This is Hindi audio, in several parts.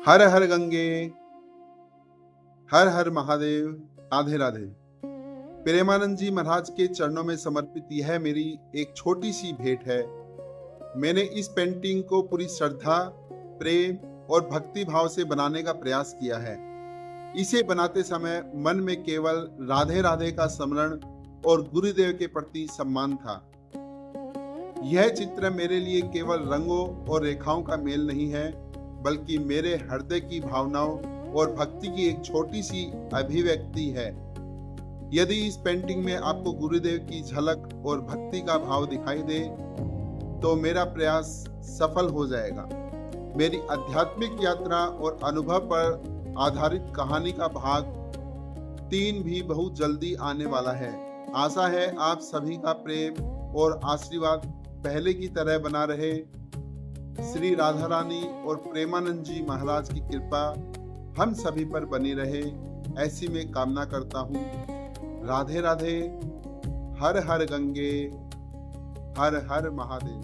हर हर गंगे, हर हर महादेव, राधे राधे। प्रेमानंद जी महाराज के चरणों में समर्पित यह मेरी एक छोटी सी भेंट है। मैंने इस पेंटिंग को पूरी श्रद्धा, प्रेम और भक्ति भाव से बनाने का प्रयास किया है। इसे बनाते समय मन में केवल राधे राधे का स्मरण और गुरुदेव के प्रति सम्मान था। यह चित्र मेरे लिए केवल रंगों और रेखाओं का मेल नहीं है, बल्कि मेरे हृदय की भावनाओं और भक्ति की एक छोटी सी अभिव्यक्ति है। यदि इस पेंटिंग में आपको गुरुदेव की झलक और भक्ति का भाव दिखाई दे, तो मेरा प्रयास सफल हो जाएगा। मेरी आध्यात्मिक यात्रा और अनुभव पर आधारित कहानी का भाग 3 भी बहुत जल्दी आने वाला है। आशा है आप सभी का प्रेम और आशीर्वाद पहले की तरह बना रहे। श्री राधा रानी और प्रेमानंद जी महाराज की कृपा हम सभी पर बनी रहे, ऐसी मैं कामना करता हूँ। राधे राधे। हर हर गंगे, हर हर महादेव।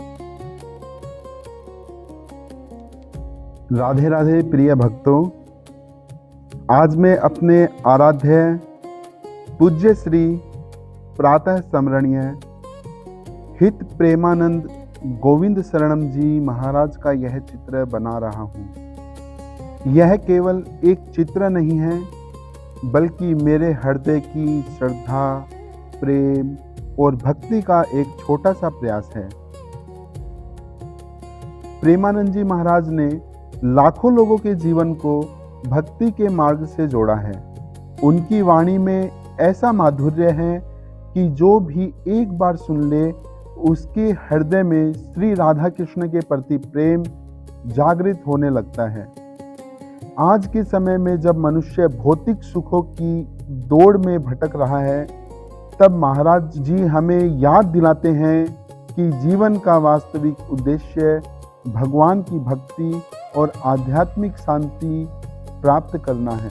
राधे राधे प्रिय भक्तों, आज मैं अपने आराध्य पूज्य श्री प्रातः स्मरणीय हित प्रेमानंद गोविंद शरणम जी महाराज का यह चित्र बना रहा हूँ। यह केवल एक चित्र नहीं है, बल्कि मेरे हृदय की श्रद्धा, प्रेम और भक्ति का एक छोटा सा प्रयास है। प्रेमानंद जी महाराज ने लाखों लोगों के जीवन को भक्ति के मार्ग से जोड़ा है। उनकी वाणी में ऐसा माधुर्य है कि जो भी एक बार सुन ले, उसके हृदय में श्री राधा कृष्ण के प्रति प्रेम जागृत होने लगता है। आज के समय में जब मनुष्य भौतिक सुखों की दौड़ में भटक रहा है, तब महाराज जी हमें याद दिलाते हैं कि जीवन का वास्तविक उद्देश्य भगवान की भक्ति और आध्यात्मिक शांति प्राप्त करना है।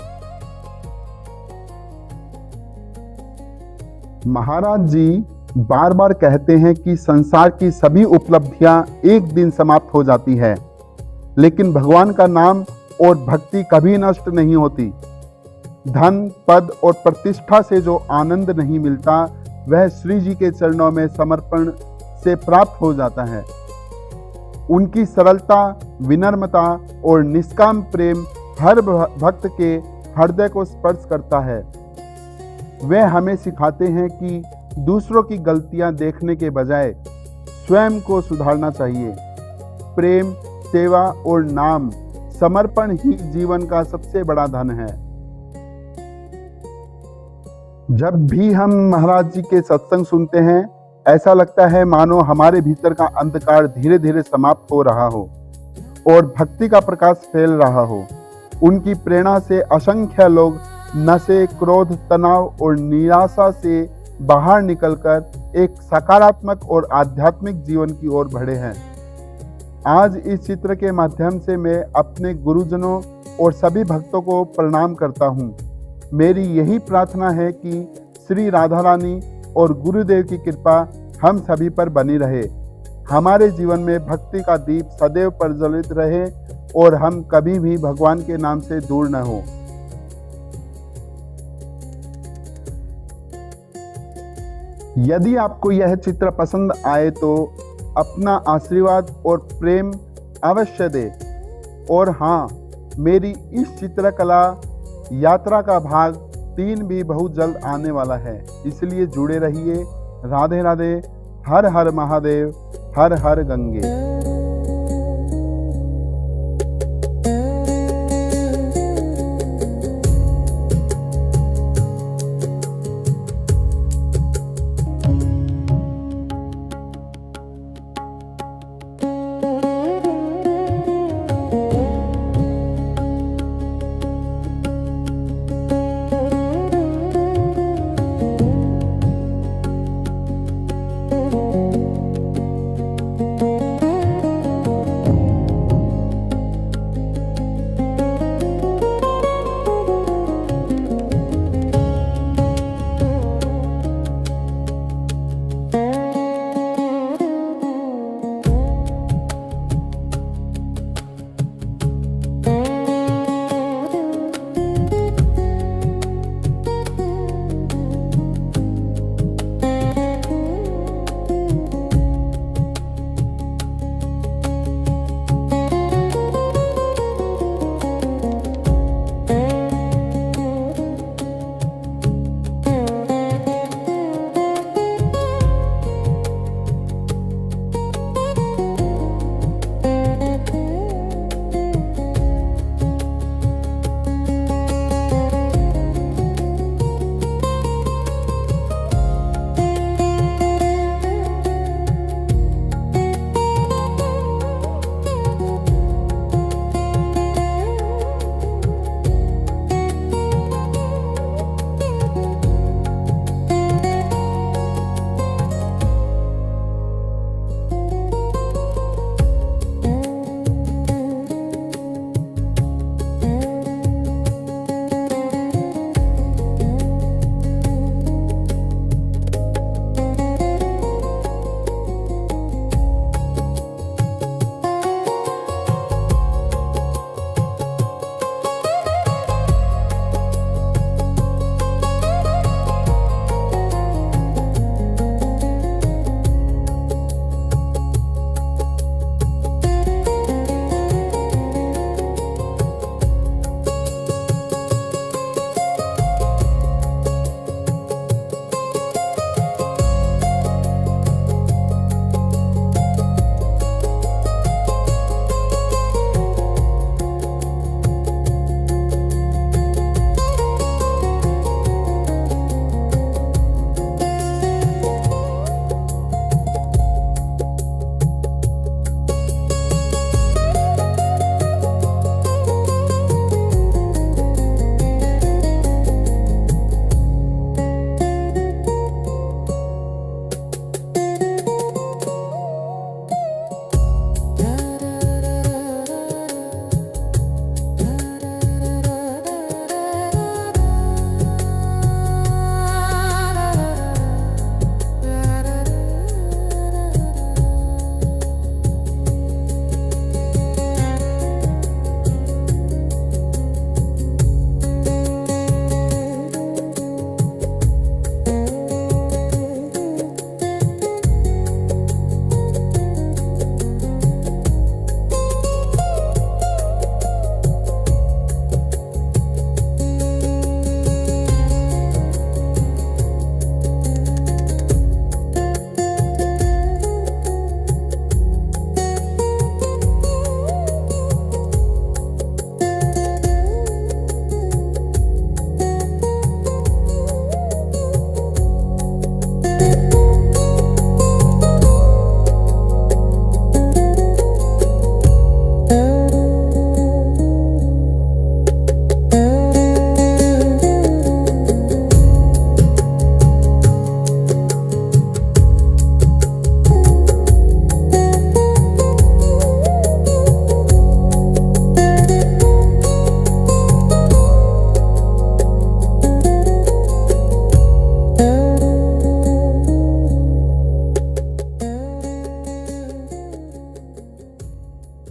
महाराज जी बार बार कहते हैं कि संसार की सभी उपलब्धियां एक दिन समाप्त हो जाती है, लेकिन भगवान का नाम और भक्ति कभी नष्ट नहीं होती। धन, पद और प्रतिष्ठा से जो आनंद नहीं मिलता, वह श्री जी के चरणों में समर्पण से प्राप्त हो जाता है। उनकी सरलता, विनम्रता और निष्काम प्रेम हर भक्त के हृदय को स्पर्श करता है। वे हमें सिखाते हैं कि दूसरों की गलतियां देखने के बजाय स्वयं को सुधारना चाहिए। प्रेम, सेवा और नाम समर्पण ही जीवन का सबसे बड़ा धन है। जब भी हम महाराज जी के सत्संग सुनते हैं, ऐसा लगता है मानो हमारे भीतर का अंधकार धीरे धीरे समाप्त हो रहा हो और भक्ति का प्रकाश फैल रहा हो। उनकी प्रेरणा से असंख्य लोग नशे, क्रोध, तनाव और निराशा से बाहर निकलकर एक सकारात्मक और आध्यात्मिक जीवन की ओर बढ़े हैं। आज इस चित्र के माध्यम से मैं अपने गुरुजनों और सभी भक्तों को प्रणाम करता हूँ। मेरी यही प्रार्थना है कि श्री राधा रानी और गुरुदेव की कृपा हम सभी पर बनी रहे। हमारे जीवन में भक्ति का दीप सदैव प्रज्वलित रहे और हम कभी भी भगवान के नाम से दूर न हो। यदि आपको यह चित्र पसंद आए तो अपना आशीर्वाद और प्रेम अवश्य दें। और हाँ, मेरी इस चित्रकला यात्रा का भाग 3 भी बहुत जल्द आने वाला है, इसलिए जुड़े रहिए। राधे राधे। हर हर महादेव, हर हर गंगे।